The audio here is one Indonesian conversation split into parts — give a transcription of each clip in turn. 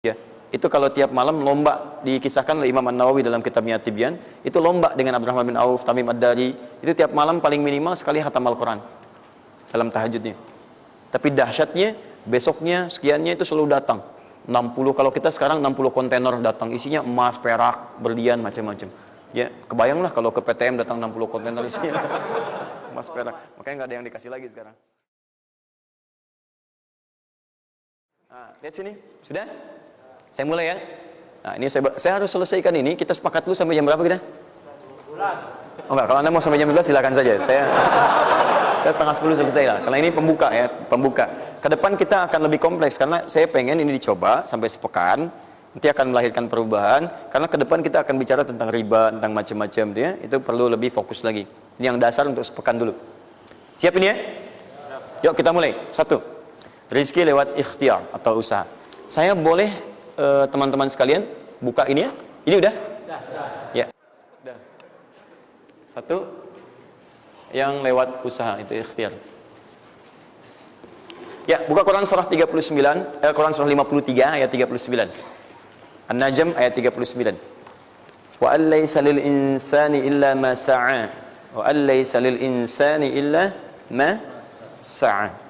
Ya, itu kalau tiap malam lomba, dikisahkan oleh Imam An-Nawawi dalam kitabnya Tibyan, itu lomba dengan Abdurrahman bin Auf, Tamim Ad-Dari, itu tiap malam paling minimal sekali khatam Al-Quran dalam tahajudnya. Tapi dahsyatnya, besoknya sekiannya itu selalu datang 60, kalau kita sekarang 60 kontainer datang, isinya emas, perak, berlian, macam-macam. Ya, kebayanglah kalau ke PTM datang 60 kontainer isinya emas, perak, makanya nggak ada yang dikasih lagi sekarang. Nah, lihat sini, sudah? Saya mulai ya. Nah, ini saya harus selesaikan ini. Kita sepakat dulu sampai jam berapa kita? 11. Oh enggak, kalau Anda mau sampai jam 11 silakan saja. Saya setengah 10 selesai lah. Karena ini pembuka ya, pembuka. Ke depan kita akan lebih kompleks karena saya pengen ini dicoba sampai sepekan. Nanti akan melahirkan perubahan. Karena ke depan kita akan bicara tentang riba, tentang macam-macam ya. Itu perlu lebih fokus lagi. Ini yang dasar untuk sepekan dulu. Siap ini ya? Yuk kita mulai. 1. Rizki lewat ikhtiar atau usaha. Saya boleh teman-teman sekalian buka ini ya? Ini udah? Ya. Udah. 1 yang lewat usaha itu ikhtiar. Ya, buka Quran surah 39, Quran surah 53 ayat 39. An-Najm ayat 39. Wa allaysa lil insani illa ma sa'a. Wa allaysa lil insani illa ma sa'a.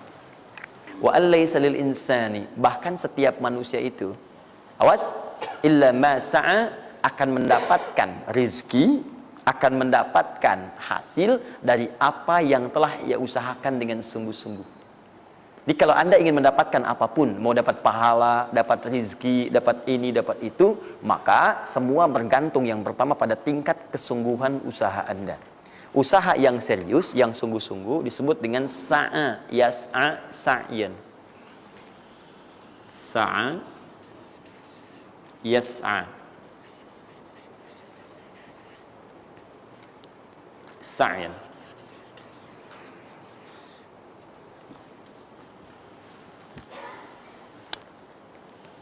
Wa allaysa lil insani, bahkan setiap manusia itu, awas, illa ma sa'a, akan mendapatkan rizki, akan mendapatkan hasil dari apa yang telah ia usahakan dengan sungguh-sungguh. Jadi kalau Anda ingin mendapatkan apapun, mau dapat pahala, dapat rizki, dapat ini, dapat itu, maka semua bergantung yang pertama pada tingkat kesungguhan usaha Anda. Usaha yang serius, yang sungguh-sungguh disebut dengan sa'a, yas'a, sa'yan. Sa'a, yas'a, sa'yan.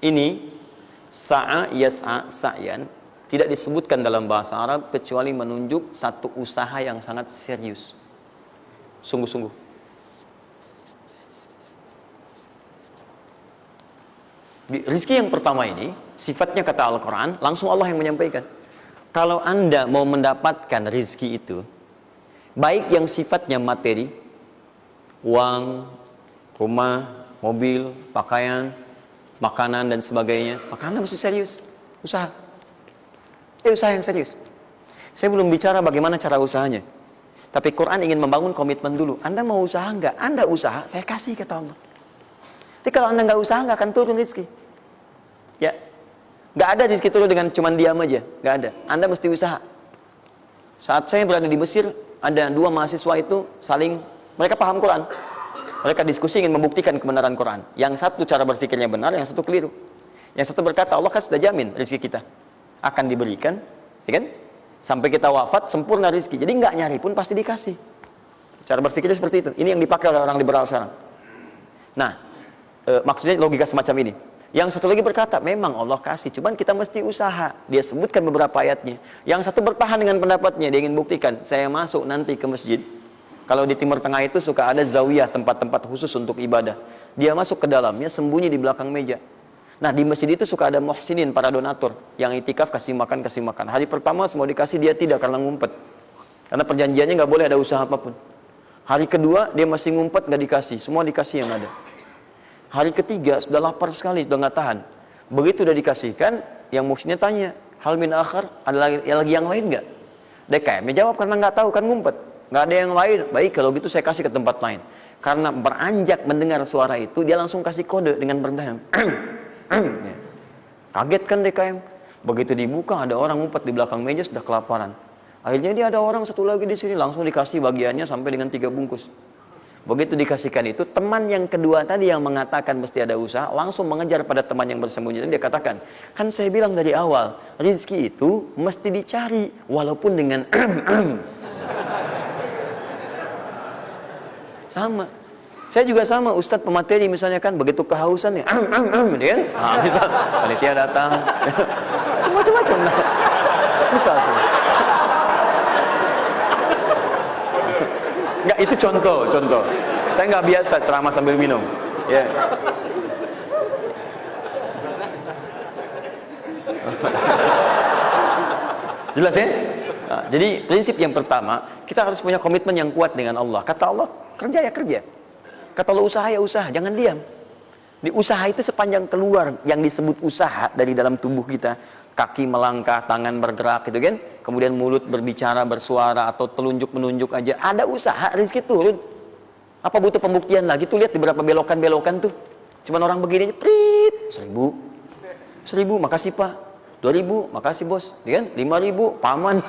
Ini sa'a, yas'a, sa'yan tidak disebutkan dalam bahasa Arab kecuali menunjuk satu usaha yang sangat serius, sungguh-sungguh. Rizki yang pertama ini sifatnya kata Al-Quran, langsung Allah yang menyampaikan. Kalau Anda mau mendapatkan rizki itu, baik yang sifatnya materi, uang, rumah, mobil, pakaian, makanan dan sebagainya, maka Anda mesti serius usaha. Usaha yang serius. Saya belum bicara bagaimana cara usahanya, tapi Quran ingin membangun komitmen dulu. Anda mau usaha enggak? Anda usaha, saya kasih kata Allah. Tapi kalau Anda enggak usaha, enggak akan turun rezeki. Ya, enggak ada rezeki turun dengan cuman diam aja, enggak ada. Anda mesti usaha. Saat saya berada di Mesir, ada 2 mahasiswa itu saling, mereka paham Quran. Mereka diskusi ingin membuktikan kebenaran Quran. Yang satu cara berpikirnya benar, yang satu keliru. Yang satu berkata, Allah kan sudah jamin rezeki kita akan diberikan, ya kan? Sampai kita wafat sempurna rezeki. Jadi nggak nyari pun pasti dikasih. Cara berpikirnya seperti itu. Ini yang dipakai oleh orang liberal sekarang. Nah, maksudnya logika semacam ini. Yang satu lagi berkata, memang Allah kasih, cuman kita mesti usaha. Dia sebutkan beberapa ayatnya. Yang satu bertahan dengan pendapatnya, dia ingin buktikan, saya masuk nanti ke masjid. Kalau di Timur Tengah itu suka ada zawiyah, tempat-tempat khusus untuk ibadah. Dia masuk ke dalamnya, sembunyi di belakang meja. Nah, di masjid itu suka ada muhsinin, para donatur, yang itikaf kasih makan. Hari pertama semua dikasih, dia tidak, karena ngumpet. Karena perjanjiannya nggak boleh ada usaha apapun. Hari kedua dia masih ngumpet, nggak dikasih, semua dikasih yang ada. Hari ketiga sudah lapar sekali, sudah nggak tahan. Begitu udah dikasihkan, yang muhsinnya tanya, hal min akhar, ada lagi yang lain nggak? DKM jawab karena nggak tahu, kan ngumpet, nggak ada yang lain. Baik, kalau gitu saya kasih ke tempat lain. Karena beranjak mendengar suara itu, dia langsung kasih kode dengan bertahan. Kaget kan DKM. Begitu dibuka ada orang ngumpet di belakang meja, sudah kelaparan. Akhirnya dia ada orang satu lagi di sini, langsung dikasih bagiannya sampai dengan 3 bungkus. Begitu dikasihkan itu, teman yang kedua tadi yang mengatakan mesti ada usaha langsung mengejar pada teman yang bersembunyi. Dan dia katakan, kan saya bilang dari awal, rezeki itu mesti dicari walaupun dengan sama. Saya juga sama, Ustadz pemateri misalnya kan, begitu kehausan ya, dia kan, misal, panitia datang, macam-macam lah, misal. Enggak, itu contoh. Saya nggak biasa ceramah sambil minum, ya. Jelas ya? Nah, jadi prinsip yang pertama, kita harus punya komitmen yang kuat dengan Allah. Kata Allah, kerja ya kerja. Kata Allah, usaha ya usaha, jangan diam. Di usaha itu sepanjang keluar yang disebut usaha dari dalam tubuh kita, kaki melangkah, tangan bergerak gitu kan, kemudian mulut berbicara, bersuara, atau telunjuk menunjuk aja, ada usaha, rezeki turun. Apa butuh pembuktian lagi? Tuh lihat di beberapa belokan-belokan tuh, cuman orang begini aja, prit, 1.000, makasih Pak, 2.000, makasih bos, kan? 5.000, paman.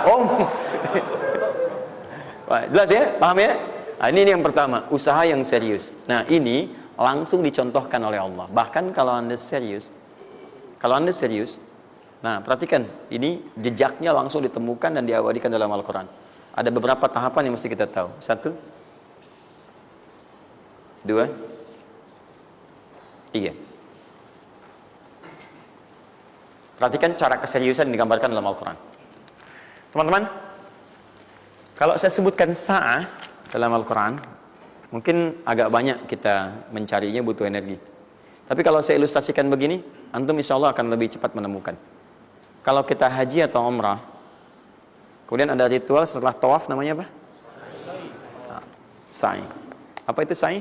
Om. Wah, jelas ya, paham ya? Nah, ini yang pertama, usaha yang serius. Nah, ini langsung dicontohkan oleh Allah. Bahkan kalau Anda serius, nah perhatikan, ini jejaknya langsung ditemukan dan diabadikan dalam Al-Quran. Ada beberapa tahapan yang mesti kita tahu. 1, 2, 3. Perhatikan cara keseriusan yang digambarkan dalam Al-Quran. Teman-teman, kalau saya sebutkan sa'ah dalam Al-Quran, mungkin agak banyak kita mencarinya, butuh energi. Tapi kalau saya ilustrasikan begini, antum insya Allah akan lebih cepat menemukan. Kalau kita haji atau umrah, kemudian ada ritual setelah tawaf, namanya apa? Sa'i. Apa itu sa'i?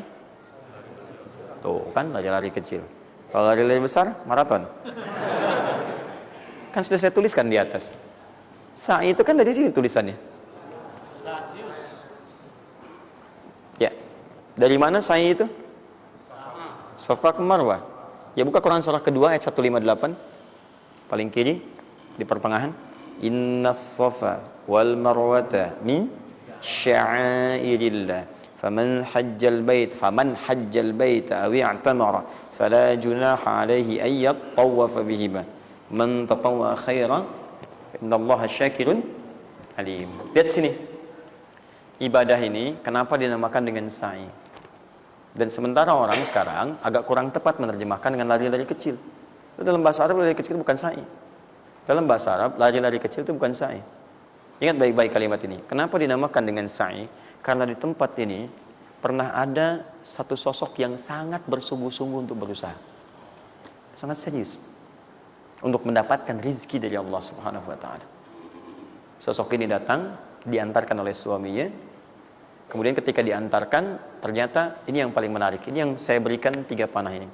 Tuh kan, lari-lari kecil. Kalau lari-lari besar, maraton. Kan sudah saya tuliskan di atas. Sa'i itu kan dari sini tulisannya. Ya, dari mana sa'i itu? Safa ke Marwah. Ya, buka Quran surah kedua ayat 158, paling kiri di pertengahan. Innas safa wal marwata min sya'airillah. Faman hajjal bait aw i'tamara fala junaha alaihi ay yattawafa bihima. Man tatawwa khairan fa innallaha syakirun alim. Lihat sini. Ibadah ini kenapa dinamakan dengan sa'i? Dan sementara orang sekarang agak kurang tepat menerjemahkan dengan lari-lari kecil. Dalam bahasa Arab lari kecil bukan sa'i. Dalam bahasa Arab lari-lari kecil itu bukan sa'i. Ingat baik-baik kalimat ini. Kenapa dinamakan dengan sa'i? Karena di tempat ini pernah ada satu sosok yang sangat bersungguh-sungguh untuk berusaha. Sangat serius untuk mendapatkan rizki dari Allah Subhanahu wa taala. Sosok ini datang, diantarkan oleh suaminya. Kemudian ketika diantarkan, ternyata ini yang paling menarik. Ini yang saya berikan 3 panah ini.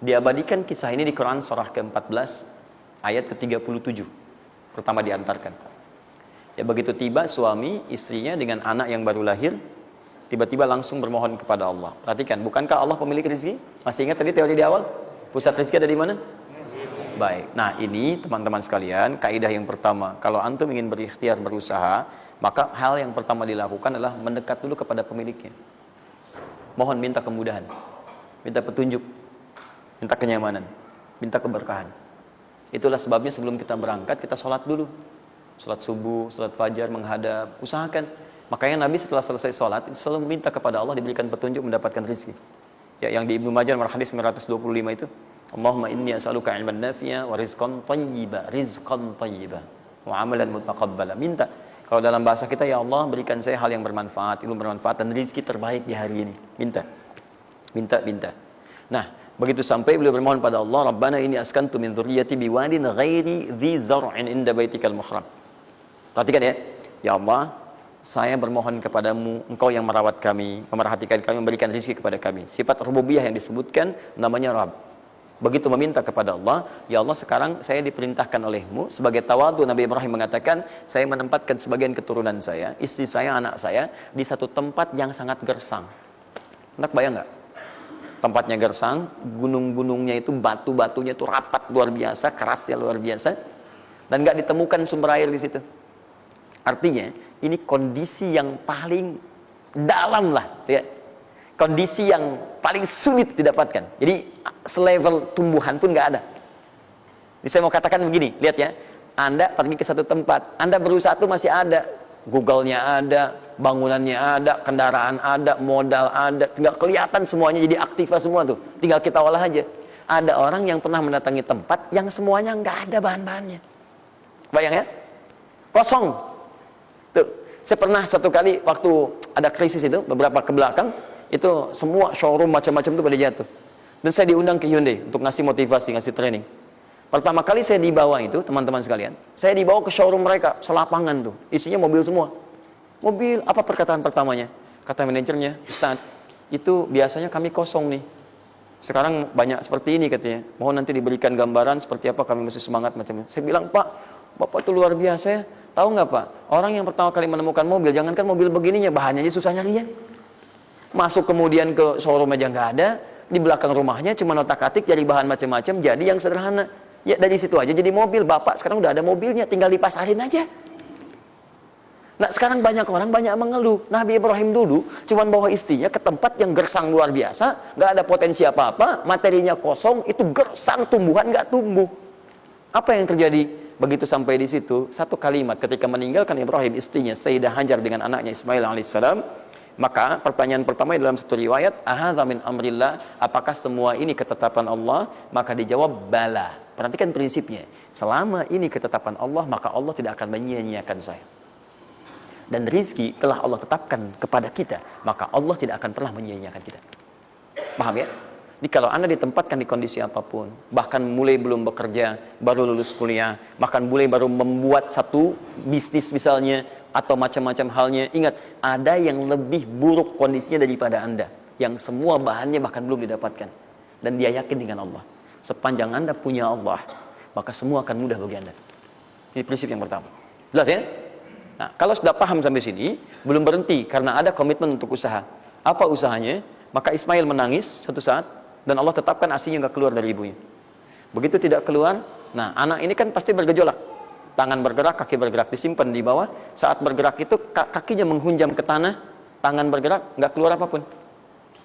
Diabadikan kisah ini di Quran surah ke-14 ayat ke-37. Pertama diantarkan. Ya, begitu tiba suami, istrinya dengan anak yang baru lahir, tiba-tiba langsung bermohon kepada Allah. Perhatikan, bukankah Allah pemilik rezeki? Masih ingat tadi teori di awal? Pusat rezeki ada di mana? Baik. Nah, ini teman-teman sekalian, kaidah yang pertama, kalau antum ingin berikhtiar berusaha, maka hal yang pertama dilakukan adalah mendekat dulu kepada pemiliknya. Mohon minta kemudahan, minta petunjuk, minta kenyamanan, minta keberkahan. Itulah sebabnya sebelum kita berangkat, kita sholat dulu. Sholat subuh, sholat fajar, menghadap, usahakan. Makanya Nabi setelah selesai sholat, itu selalu meminta kepada Allah diberikan petunjuk mendapatkan rezeki. Ya, yang di Ibnu Majah nomor hadis 925 itu, Allahumma inni as'aluka ilman nafi'a wa rizqan thayyiba wa amalan mutaqabbala. Minta. Kalau dalam bahasa kita, ya Allah berikan saya hal yang bermanfaat, ilmu bermanfaat dan rezeki terbaik di hari ini. Minta. Nah, begitu sampai beliau bermohon pada Allah, Rabbana inni askantu min dzurriyyati biwadin ghairi dzi zar'in inda baitikal muhram. Perhatikan ya. Ya Allah, saya bermohon kepadamu, Engkau yang merawat kami, memerhatikan kami, memberikan rezeki kepada kami. Sifat rububiyah yang disebutkan namanya Rabb. Begitu meminta kepada Allah, ya Allah sekarang saya diperintahkan olehmu sebagai tawadhu. Nabi Ibrahim mengatakan, saya menempatkan sebagian keturunan saya, istri saya, anak saya di satu tempat yang sangat gersang. Anda bayang nggak? Tempatnya gersang, gunung-gunungnya itu, batu-batunya itu rapat luar biasa, kerasnya luar biasa, dan nggak ditemukan sumber air di situ. Artinya ini kondisi yang paling dalam lah, ya. Kondisi yang paling sulit didapatkan. Jadi selevel tumbuhan pun nggak ada. Jadi saya mau katakan begini, lihat ya. Anda pergi ke satu tempat, Anda berusaha tuh masih ada, Google-nya ada, bangunannya ada, kendaraan ada, modal ada, tinggal kelihatan semuanya jadi aktiva semua tuh. Tinggal kita olah aja. Ada orang yang pernah mendatangi tempat yang semuanya nggak ada bahan-bahannya. Bayang ya? Kosong. Tuh, saya pernah satu kali waktu ada krisis itu beberapa ke belakang, itu semua showroom macam-macam itu pada jatuh. Dan saya diundang ke Hyundai untuk ngasih motivasi, ngasih training. Pertama kali saya dibawa itu, teman-teman sekalian, saya dibawa ke showroom mereka, selapangan tuh, isinya mobil semua. Mobil, apa perkataan pertamanya? Kata manajernya, Ustaz, itu biasanya kami kosong nih. Sekarang banyak seperti ini katanya. Mohon nanti diberikan gambaran seperti apa kami mesti semangat macamnya. Saya bilang, Pak, Bapak itu luar biasa ya. Tahu nggak Pak, orang yang pertama kali menemukan mobil, jangankan mobil begininya, bahannya aja susah nyarinya. Masuk kemudian ke showroom aja nggak ada, di belakang rumahnya cuma otak-atik cari bahan macam-macam, jadi yang sederhana. Ya dari situ aja jadi mobil. Bapak sekarang udah ada mobilnya, tinggal dipasarin aja. Nah sekarang banyak orang banyak mengeluh. Nabi Ibrahim dulu cuma bawa istrinya ke tempat yang gersang luar biasa, nggak ada potensi apa-apa, materinya kosong, itu gersang, tumbuhan nggak tumbuh. Apa yang terjadi begitu sampai di situ? Satu kalimat ketika meninggalkan Ibrahim istrinya Sayyidah Hajar dengan anaknya Ismail alaihissalam, maka pertanyaan pertama dalam satu riwayat, ahadza min amrillah, apakah semua ini ketetapan Allah? Maka dijawab bala. Perhatikan prinsipnya, selama ini ketetapan Allah, maka Allah tidak akan menyia-nyiakan saya. Dan rizki telah Allah tetapkan kepada kita, maka Allah tidak akan pernah menyia-nyiakan kita. Paham ya? Jadi kalau Anda ditempatkan di kondisi apapun, bahkan mulai belum bekerja, baru lulus kuliah, bahkan mulai baru membuat satu bisnis misalnya, atau macam-macam halnya, ingat, ada yang lebih buruk kondisinya daripada Anda, yang semua bahannya bahkan belum didapatkan. Dan dia yakin dengan Allah. Sepanjang Anda punya Allah, maka semua akan mudah bagi Anda. Ini prinsip yang pertama. Jelas ya? Nah, kalau sudah paham sampai sini, belum berhenti karena ada komitmen untuk usaha. Apa usahanya? Maka Ismail menangis satu saat dan Allah tetapkan ASI-nya nggak keluar dari ibunya. Begitu tidak keluar, nah anak ini kan pasti bergejolak. Tangan bergerak, kaki bergerak, disimpan di bawah. Saat bergerak itu kakinya menghunjam ke tanah, tangan bergerak, nggak keluar apapun.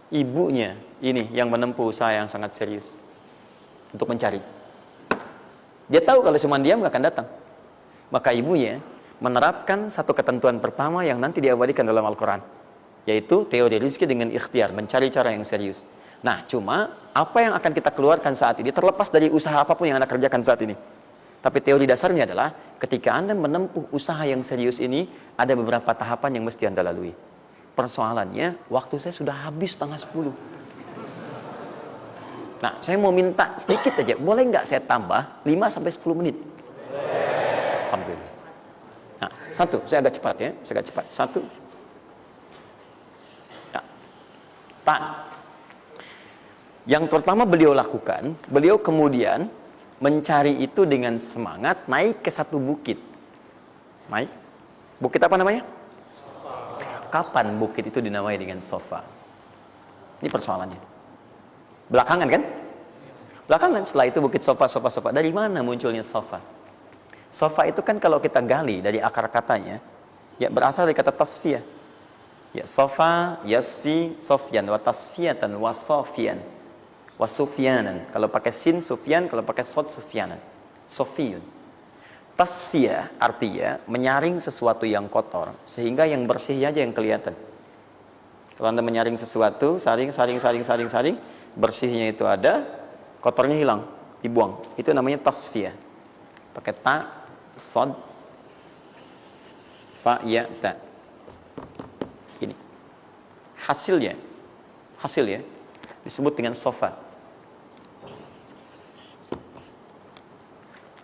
Ibunya ini yang menempuh usaha yang sangat serius untuk mencari. Dia tahu kalau cuma diam nggak akan datang. Maka ibunya menerapkan satu ketentuan pertama yang nanti diabadikan dalam Al-Quran, yaitu teori rezeki dengan ikhtiar, mencari cara yang serius. Nah, cuma apa yang akan kita keluarkan saat ini terlepas dari usaha apapun yang Anda kerjakan saat ini. Tapi teori dasarnya adalah ketika Anda menempuh usaha yang serius ini, ada beberapa tahapan yang mesti Anda lalui. Persoalannya, waktu saya sudah habis 9:30. Nah, saya mau minta sedikit aja, boleh nggak saya tambah 5-10 menit? Alhamdulillah. Nah, satu, saya agak cepat ya, saya agak cepat. Satu. Nah, Pak. Yang pertama beliau lakukan, beliau kemudian mencari itu dengan semangat, naik ke satu bukit. Naik. Bukit apa namanya? Kapan bukit itu dinamai dengan Sofa? Ini persoalannya. Belakangan kan? Belakangan, setelah itu bukit Sofa. Dari mana munculnya Sofa? Sofa itu kan kalau kita gali dari akar katanya, ya berasal dari kata tasfiyah. Ya, Sofa, yasfi, sofyan, wa tasfiyatan, wa sofian, wa sufyanan. Kalau pakai sin, sufyan, kalau pakai sod, sufyanan. Sofiyun. Tasfiyah artinya menyaring sesuatu yang kotor, sehingga yang bersih aja yang kelihatan. Kalau Anda menyaring sesuatu, saring, bersihnya itu ada, kotornya hilang, dibuang. Itu namanya tasfiyah. Pakai ta, sod, fa, ya, ta. Ini. Hasilnya disebut dengan sofa.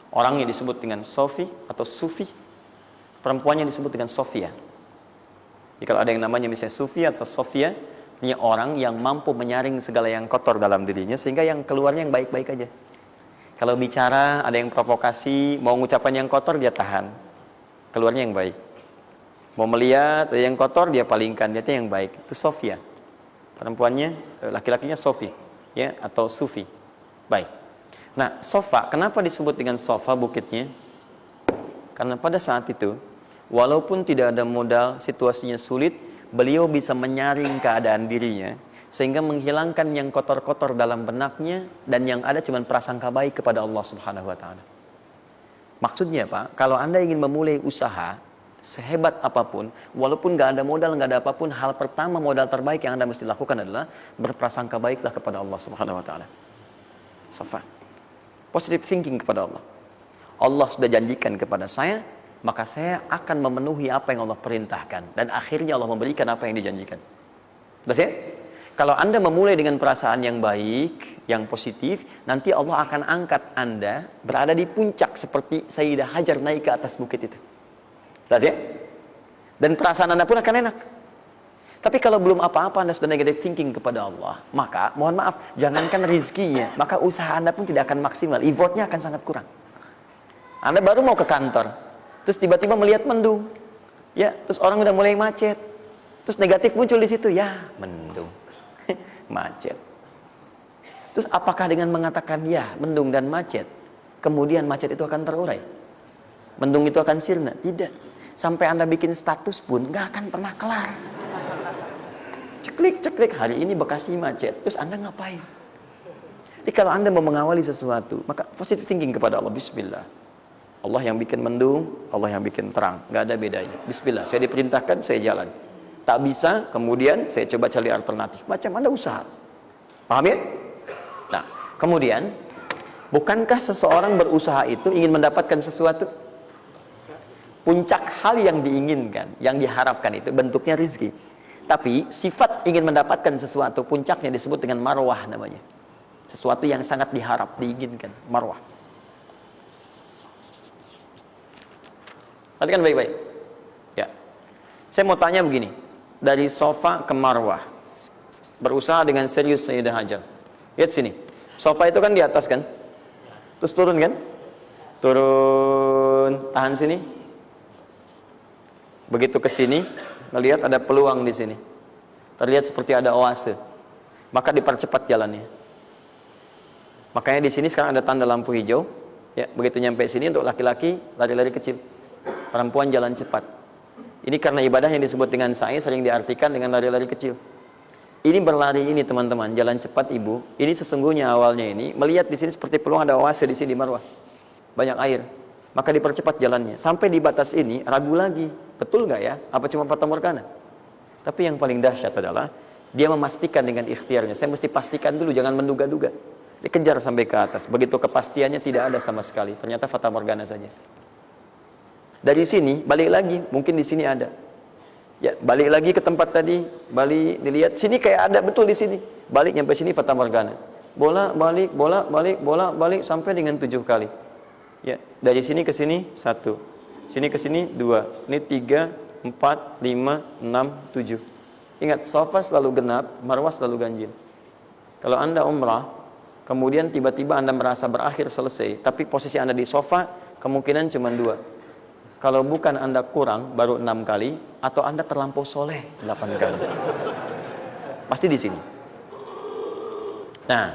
Orangnya disebut dengan Sofi atau Sufi. Perempuannya disebut dengan Sofia. Jadi kalau ada yang namanya misalnya Sufi atau Sofia, ini orang yang mampu menyaring segala yang kotor dalam dirinya, sehingga yang keluarnya yang baik-baik aja. Kalau bicara, ada yang provokasi, mau ngucapkan yang kotor, dia tahan. Keluarnya yang baik. Mau melihat, ada yang kotor, dia palingkan. Dia yang baik. Itu Sofia. Perempuannya, laki-lakinya Sofi. Ya, atau Sufi. Baik. Nah, Sofa, kenapa disebut dengan Sofa bukitnya? Karena pada saat itu, walaupun tidak ada modal, situasinya sulit, beliau bisa menyaring keadaan dirinya, sehingga menghilangkan yang kotor-kotor dalam benaknya, dan yang ada cuma prasangka baik kepada Allah Subhanahu wa Ta'ala. Maksudnya Pak, kalau Anda ingin memulai usaha sehebat apapun, walaupun nggak ada modal, nggak ada apapun, hal pertama modal terbaik yang Anda mesti lakukan adalah berprasangka baiklah kepada Allah Subhanahu wa Ta'ala. Safa. Positive thinking kepada Allah. Allah sudah janjikan kepada saya, maka saya akan memenuhi apa yang Allah perintahkan, dan akhirnya Allah memberikan apa yang dijanjikan. Betul ya? Kalau Anda memulai dengan perasaan yang baik, yang positif, nanti Allah akan angkat Anda berada di puncak seperti Sayyidah Hajar naik ke atas bukit itu. Jelas ya? Dan perasaan Anda pun akan enak. Tapi kalau belum apa-apa Anda sudah negative thinking kepada Allah, maka mohon maaf, jangankan rizkinya, maka usaha Anda pun tidak akan maksimal, effortnya akan sangat kurang. Anda baru mau ke kantor, terus tiba-tiba melihat mendung, ya, terus orang udah mulai macet, terus negatif muncul di situ, ya, mendung. Macet. Terus apakah dengan mengatakan ya mendung dan macet, kemudian macet itu akan terurai? Mendung itu akan sirna? Tidak. Sampai Anda bikin status pun nggak akan pernah kelar. Ceklik hari ini Bekasi macet. Terus Anda ngapain? Jadi kalau Anda mau mengawali sesuatu, maka positive thinking kepada Allah. Bismillah. Allah yang bikin mendung, Allah yang bikin terang, nggak ada bedanya. Bismillah. Saya diperintahkan, saya jalan. Tak bisa, kemudian saya coba cari alternatif. Macam Anda usaha. Paham ya? Nah, kemudian, bukankah seseorang berusaha itu ingin mendapatkan sesuatu? Puncak hal yang diinginkan, yang diharapkan itu bentuknya rizki. Tapi, sifat ingin mendapatkan sesuatu, puncaknya disebut dengan marwah namanya. Sesuatu yang sangat diharap, diinginkan. Marwah. Perhatikan baik-baik. Ya. Saya mau tanya begini. Dari sofa ke marwah, berusaha dengan serius Sayyidah Hajar. Lihat sini, sofa itu kan di atas kan, terus turun kan, turun, tahan sini. Begitu ke sini, ngelihat ada peluang di sini, terlihat seperti ada oase, maka dipercepat jalannya. Makanya di sini sekarang ada tanda lampu hijau. Ya, begitu nyampe sini untuk laki-laki lari-lari kecil, perempuan jalan cepat. Ini karena ibadah yang disebut dengan sa'i sering diartikan dengan lari-lari kecil. Ini berlari ini teman-teman, jalan cepat ibu. Ini sesungguhnya awalnya ini melihat di sini seperti peluang ada oase di sini di marwah. Banyak air. Maka dipercepat jalannya. Sampai di batas ini ragu lagi. Betul nggak ya? Apa cuma fata morgana? Tapi yang paling dahsyat adalah dia memastikan dengan ikhtiarnya. Saya mesti pastikan dulu, jangan menduga-duga. Dikejar sampai ke atas. Begitu kepastiannya tidak ada sama sekali. Ternyata fata morgana saja. Dari sini balik lagi, mungkin di sini ada. Ya, balik lagi ke tempat tadi, balik dilihat sini kayak ada betul di sini. Balik nyampe sini fata morgana. Bola balik, bola balik, bola balik sampai dengan 7 kali. Ya, dari sini ke sini 1. Sini ke sini 2. Ini 3, 4, 5, 6, 7. Ingat, sofa selalu genap, marwah selalu ganjil. Kalau Anda umrah, kemudian tiba-tiba Anda merasa berakhir selesai, tapi posisi Anda di sofa kemungkinan cuma 2. Kalau bukan Anda kurang baru 6 kali, atau Anda terlampau soleh 8 kali. Pasti di sini. Nah,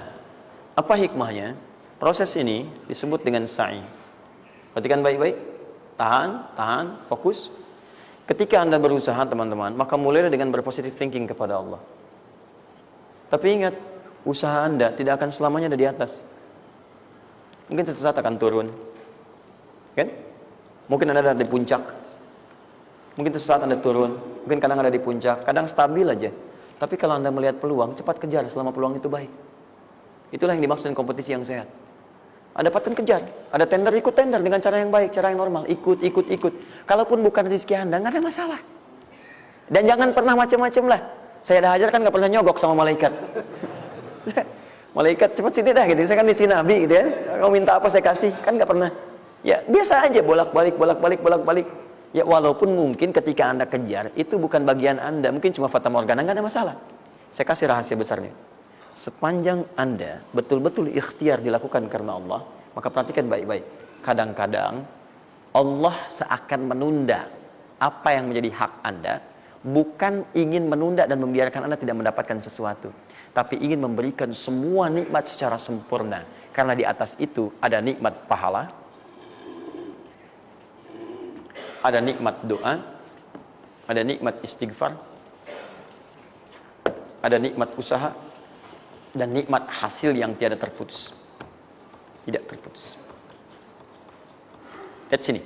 apa hikmahnya? Proses ini disebut dengan sa'i. Perhatikan baik-baik. Tahan, fokus. Ketika Anda berusaha teman-teman, maka mulailah dengan berpositive thinking kepada Allah. Tapi ingat, usaha Anda tidak akan selamanya ada di atas. Mungkin suatu saat akan turun. Kan? Mungkin Anda ada di puncak. Mungkin suatu saat Anda turun. Mungkin kadang ada di puncak. Kadang stabil aja. Tapi kalau Anda melihat peluang, cepat kejar selama peluang itu baik. Itulah yang dimaksud dengan kompetisi yang sehat. Anda dapatkan kejar. Ada tender, ikut tender dengan cara yang baik, cara yang normal. Ikut. Kalaupun bukan rezeki Anda, nggak ada masalah. Dan jangan pernah macam-macam lah. Saya dah ajar kan nggak pernah nyogok sama malaikat. Malaikat cepat sini dah gitu. Saya kan di sini Nabi gitu ya. Kau minta apa saya kasih, kan nggak pernah. Ya biasa aja bolak-balik. Ya walaupun mungkin ketika Anda kejar itu bukan bagian Anda, mungkin cuma fata morgana, nggak ada masalah. Saya kasih rahasia besarnya. Sepanjang Anda betul-betul ikhtiar dilakukan karena Allah, maka perhatikan baik-baik. Kadang-kadang Allah seakan menunda apa yang menjadi hak Anda, bukan ingin menunda dan membiarkan Anda tidak mendapatkan sesuatu, tapi ingin memberikan semua nikmat secara sempurna. Karena di atas itu ada nikmat pahala, ada nikmat doa, ada nikmat istighfar, ada nikmat usaha, dan nikmat hasil yang tiada terputus. Tidak terputus. Lihat sini.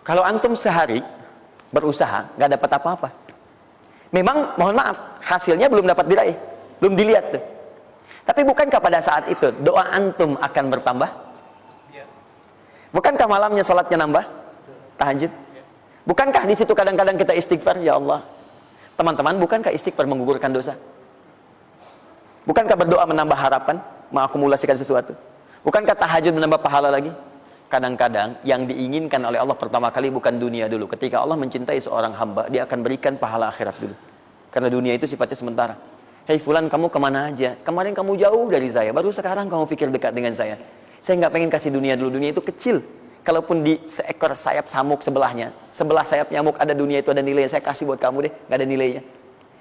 Kalau antum sehari berusaha, gak dapat apa-apa. Memang, mohon maaf, hasilnya belum dapat diraih. Belum dilihat tuh. Tapi bukankah pada saat itu, doa antum akan bertambah? Bukankah malamnya salatnya nambah? Tahajud. Bukankah di situ kadang-kadang kita istighfar, ya Allah, Teman-teman, bukankah istighfar menggugurkan dosa? Bukankah berdoa menambah harapan, mengakumulasikan sesuatu? Bukankah tahajud menambah pahala lagi? Kadang-kadang yang diinginkan oleh Allah pertama kali bukan dunia dulu. Ketika Allah mencintai seorang hamba, dia akan berikan pahala akhirat dulu. Karena dunia itu sifatnya sementara. Hei fulan, kamu kemana aja? Kemarin kamu jauh dari saya, baru sekarang kamu pikir dekat dengan saya. Saya nggak pengen kasih dunia dulu, dunia itu kecil. Kalaupun di seekor sayap samuk sebelahnya, sebelah sayap nyamuk ada dunia itu ada nilainya, saya kasih buat kamu deh, nggak ada nilainya.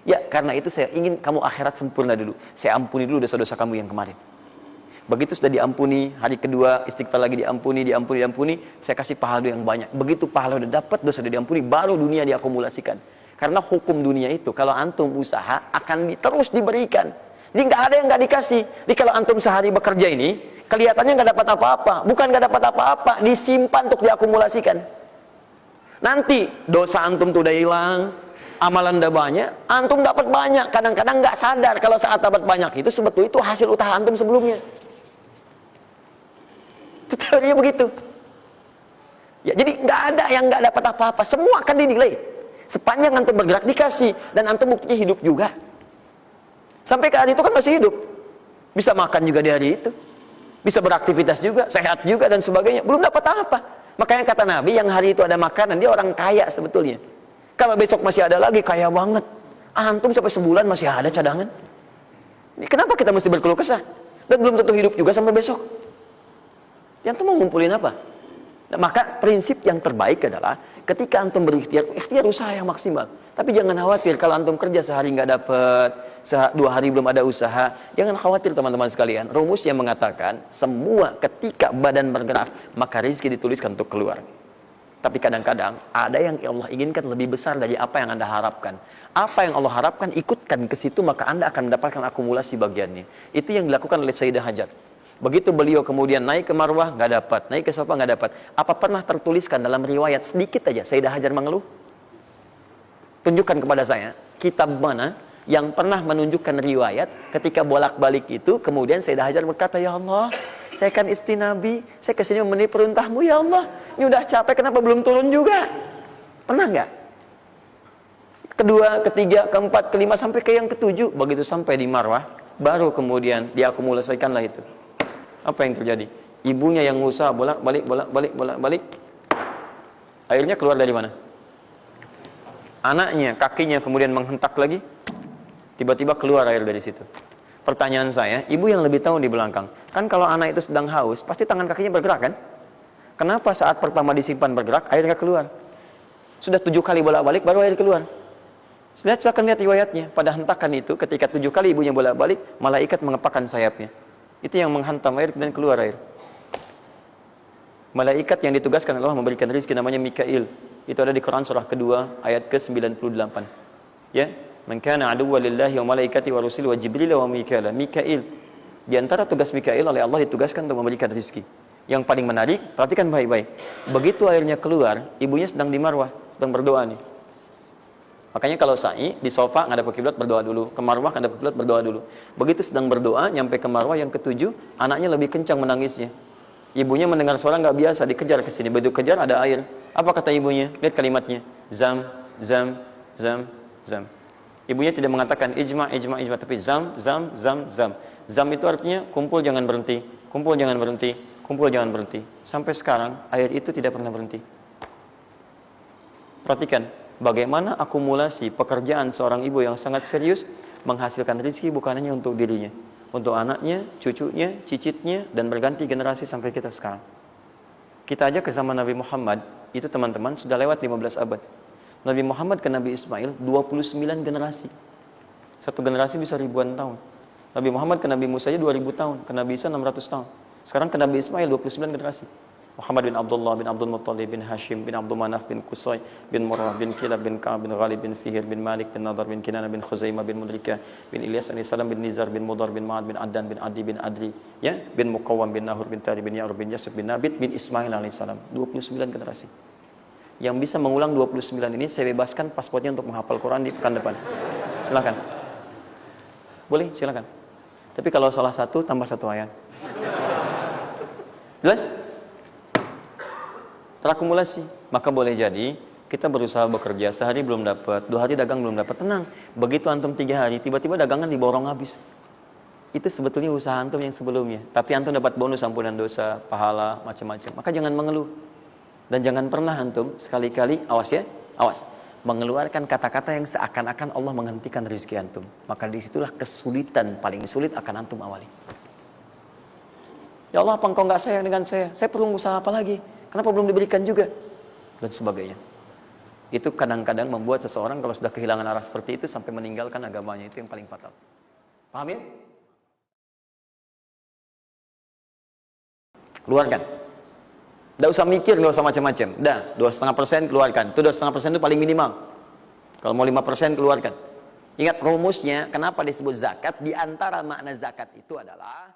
Ya, karena itu saya ingin kamu akhirat sempurna dulu. Saya ampuni dulu dosa-dosa kamu yang kemarin. Begitu sudah diampuni, hari kedua istighfar lagi diampuni, saya kasih pahala yang banyak. Begitu pahala udah dapat, dosa udah diampuni, baru dunia diakumulasikan. Karena hukum dunia itu, kalau antum usaha akan terus diberikan. Jadi nggak ada yang nggak dikasih. Jadi kalau antum sehari bekerja ini, kelihatannya nggak dapat apa-apa. Bukan nggak dapat apa-apa, disimpan untuk diakumulasikan. Nanti dosa antum tuh udah hilang, amalan udah banyak, antum dapat banyak. Kadang-kadang nggak sadar kalau saat dapat banyak itu sebetulnya itu hasil usaha antum sebelumnya. Itu teorinya begitu. Ya, jadi nggak ada yang nggak dapat apa-apa, semua akan dinilai. Sepanjang antum bergerak dikasih, dan antum buktinya hidup juga. Sampai ke hari itu kan masih hidup, bisa makan juga di hari itu, bisa beraktivitas juga, sehat juga dan sebagainya. Belum dapat apa. Makanya kata Nabi, yang hari itu ada makanan, dia orang kaya sebetulnya. Kalau besok masih ada lagi, kaya banget. Antum sampai sebulan masih ada cadangan. Kenapa kita mesti berkeluh kesah? Dan belum tentu hidup juga sampai besok. Yang tuh mau ngumpulin apa? Nah, maka prinsip yang terbaik adalah ketika antum berikhtiar, ikhtiar usaha yang maksimal. Tapi jangan khawatir kalau antum kerja sehari nggak dapat, 2 hari belum ada usaha. Jangan khawatir teman-teman sekalian. Rumus yang mengatakan semua ketika badan bergerak maka rezeki dituliskan untuk keluar. Tapi kadang-kadang ada yang Allah inginkan lebih besar dari apa yang Anda harapkan. Apa yang Allah harapkan ikutkan ke situ, maka Anda akan mendapatkan akumulasi bagiannya. Itu yang dilakukan oleh Sayyidah Hajar. Begitu beliau kemudian naik ke Marwah, nggak dapat, naik ke Safa nggak dapat. Apa pernah tertuliskan dalam riwayat sedikit aja Sayyidah Hajar mengeluh? Tunjukkan kepada saya kitab mana yang pernah menunjukkan riwayat ketika bolak-balik itu kemudian Sayyidah Hajar berkata, ya Allah, saya kan istri Nabi, saya kesini memenuhi perintahmu ya Allah. Ini udah capek, kenapa belum turun juga? Pernah nggak? Kedua, ketiga, keempat, kelima sampai ke yang ketujuh. Begitu sampai di Marwah, baru kemudian diakumulasikanlah itu. Apa yang terjadi? Ibunya yang usaha bolak-balik. Akhirnya keluar dari mana? Anaknya, kakinya kemudian menghentak lagi. Tiba-tiba keluar air dari situ. Pertanyaan saya, ibu yang lebih tahu di belakang. Kan kalau anak itu sedang haus, pasti tangan kakinya bergerak kan? Kenapa saat pertama disimpan bergerak, airnya keluar? Sudah 7 kali bolak-balik, baru air keluar. Silakan lihat riwayatnya. Pada hentakan itu, ketika 7 kali ibunya bolak-balik, malaikat mengepakkan sayapnya. Itu yang menghantam air dan keluar air. Malaikat yang ditugaskan Allah memberikan rezeki namanya Mikail. Itu ada di Quran surah kedua ayat ke-98. Ya, man kana aduwwan lillahi wa malaikati wa rusuli wa jibril wa mikail. Mikail. Di antara tugas Mikail oleh Allah ditugaskan untuk memberikan rezeki. Yang paling menarik, perhatikan baik-baik. Begitu airnya keluar, ibunya sedang di Marwah, sedang berdoa nih. Makanya kalau sa'i di sofa ngadep ke kiblat berdoa dulu, ke Marwah ngadep ke kiblat berdoa dulu. Begitu sedang berdoa nyampe ke Marwah yang ketujuh, anaknya lebih kencang menangisnya. Ibunya mendengar suara nggak biasa, dikejar ke sini. Begitu kejar ada air. Apa kata ibunya? Lihat kalimatnya. Zam, zam, zam, zam. Ibunya tidak mengatakan ijma, tapi zam, zam, zam, zam. Zam itu artinya kumpul jangan berhenti, kumpul jangan berhenti, kumpul jangan berhenti. Sampai sekarang air itu tidak pernah berhenti. Perhatikan bagaimana akumulasi pekerjaan seorang ibu yang sangat serius menghasilkan rezeki bukan hanya untuk dirinya, untuk anaknya, cucunya, cicitnya, dan berganti generasi sampai kita sekarang. Kita aja ke zaman Nabi Muhammad, itu teman-teman sudah lewat 15 abad. Nabi Muhammad ke Nabi Ismail 29 generasi. Satu generasi bisa ribuan tahun. Nabi Muhammad ke Nabi Musa aja 2000 tahun, ke Nabi Isa 600 tahun. Sekarang ke Nabi Ismail 29 generasi. Muhammad bin Abdullah bin Abdul Muttalib bin Hashim bin Abdul Manaf bin Qusay bin Murrah bin Kilab bin Ka'ab bin Ghalib bin Fihir bin Malik bin Nadar bin Kinana bin Khuzaimah bin Mudrika bin Ilyas alaihissalam bin Nizar bin Mudar bin Ma'ad bin Addan bin Adi bin Adri, ya, bin Muqawwam bin Nahur bin Tari bin Ya'rub bin Yasib bin Nabit bin Ismail alaihissalam. 29 generasi. Yang bisa mengulang 29 ini saya bebaskan paspornya untuk menghafal Quran di pekan depan. Silakan. Boleh, silakan. Tapi kalau salah satu tambah 1 ayat. Jelas? Terakumulasi. Maka boleh jadi Kita berusaha bekerja, sehari belum dapat, 2 hari dagang belum dapat, tenang. Begitu antum 3 hari, tiba-tiba dagangan diborong habis. Itu sebetulnya usaha antum yang sebelumnya. Tapi antum dapat bonus ampunan dosa, pahala, macam-macam. Maka jangan mengeluh. Dan jangan pernah antum sekali-kali, awas ya, awas. Mengeluarkan kata-kata yang seakan-akan Allah menghentikan rezeki antum. Maka disitulah kesulitan paling sulit akan antum awali. Ya Allah, apa engkau nggak sayang dengan saya? Saya perlu usaha apa lagi? Kenapa belum diberikan juga? Dan sebagainya. Itu kadang-kadang membuat seseorang kalau sudah kehilangan arah seperti itu sampai meninggalkan agamanya, itu yang paling fatal. Paham ya? Keluarkan. Tidak usah mikir, nggak usah macam-macam. Dah, 2,5% keluarkan. Itu 2,5% itu paling minimal. Kalau mau 5% keluarkan. Ingat rumusnya, kenapa disebut zakat? Di antara makna zakat itu adalah